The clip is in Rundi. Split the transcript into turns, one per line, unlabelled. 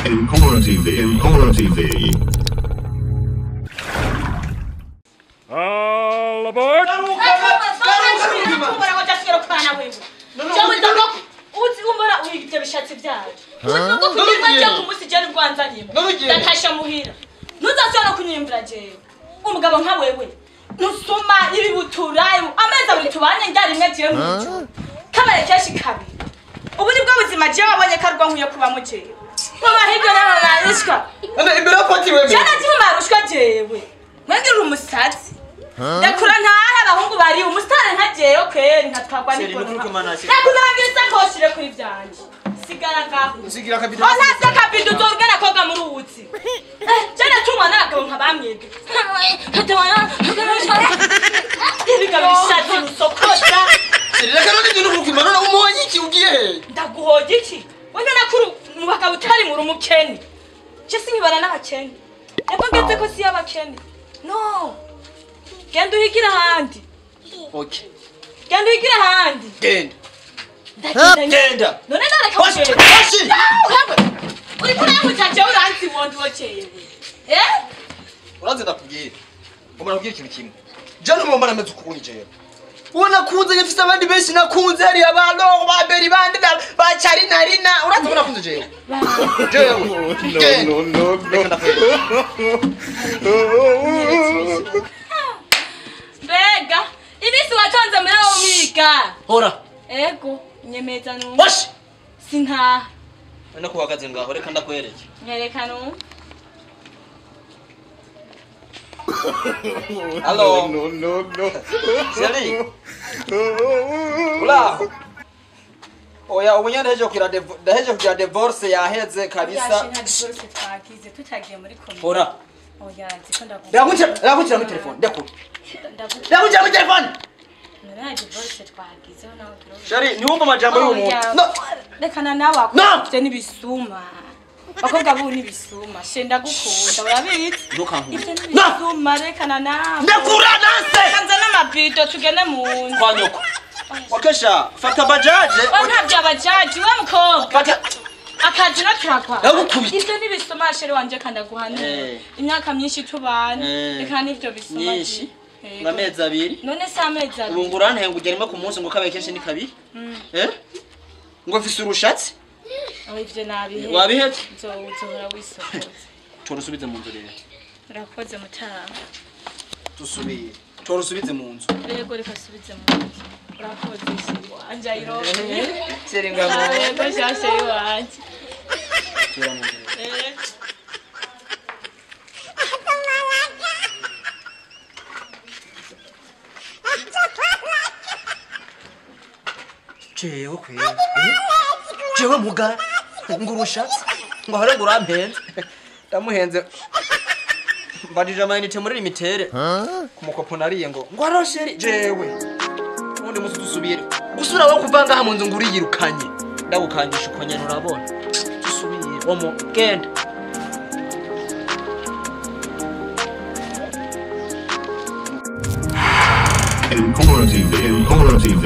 Impala TV. Impala TV.
All aboard!
umugabo nka wewe nusoma ibibutura ameza buri tubanye njyarimwe je muco kabaye keshi kabi ubu ni bwo buzima je wabonye karwa nkuye kuba muce mama hiryo na marishwa
imbere poti wewe
cyana kimu marushwa jewe mwengira umusazi ndakura ntahe abahungu bari umusitari nka jeyo keri nkatwagwa n'ikono nakuzangisa koshire kuri byanje sigara ngaho
usigira kabido
onasa kabido zorgana koga muri uwuzi cyane tumwa nako nkabamwege ibigabishaje musokota
reka none ndi nukukimanura umonyi iki ugiye
ndaguhoje iki wenda nakuru mubaka butari muri umukeni je sinkibana n'abakeni eko ngeze ko si y'abakeni no genda uhigira handi
okay
genda uhigira handi
genda
genda none nareka kugenda
washi
uri kuri aho cyaje uranzi wondi woceyewe
uraze ndakubwira umara kubwira ikintu kimwe jana mu mbana mezukunyi jewe ubona kunze yefise abandi benshi nakunze hari abantu baberi bandi bacari narina uraze ubona kunze jewe no
Bega ibisi watonze muri aho mwiga
hora
ego nyemeza numva
washi
sinka
ana kuhagaze ngaho reka ndakwereke
nyereka numva
Hello.
No.
Seri. Ula. Oya ubunya ndaheje kugira divorce yaheze kabisa.
divorce twagize tutagiye muri komite.
Ora.
Oya zikunda ku.
Ndakutira mu telefone, ndakuru. Ndakutira mu telefone.
Nara divorce twagize naho turo.
Seri, ni wumva majambo y'umuntu.
No. Rekana nawe
No.
akufite nibisuma. Bakobwa bu nibisuma. Shenda gukunda urabizi.
Ntukankunda.
Nibisuma rekana nawe.
Ndakura nase.
Kanza n'amabido tugene mu nzu.
Kwa nyoko. Wakesha, fata bajaje.
Ntabyo abajaji we mukobwa.
Fata
akazi nakrakwa.
Ndagukubita.
Ibyo nibisoma shere wanje kanda guhanura. Imyaka myinshi tubana. Reka nivyo bisoma.
Nyinshi. Ngamezi abiri.
None se amezi abiri.
Ubu ngurantenga ugerima ku munsi ngo kabaye kenshi ni kabiri. Ngo mfise urushatsi.
Ivyo nabihe.
Wabihetse?
Nzohora wisokoza.
Torusubize mu nzu rero.
Urakoze mutara.
Tusubire. Torusubize mu nzu.
Rego reka subize mu nzu. Urakoze shiri wanje ayiro.
Seri ngamo.
Rego shashe wanje.
Tira mu nzu. Jewe kwezi. Jewe muga ngurushatsi ngo hore ngurampenze. Ndamuhenze. Mbadije amayinite muri limitere. Kumukopo nariye ngo arosheri jewe. Ubundi musu dusubire. Gusura wo kuvanga ha mu nzu nguri yirukanye. Ndagukangisha uko nyene urabona. Dusubire omo genda.
Impala TV. Impala TV.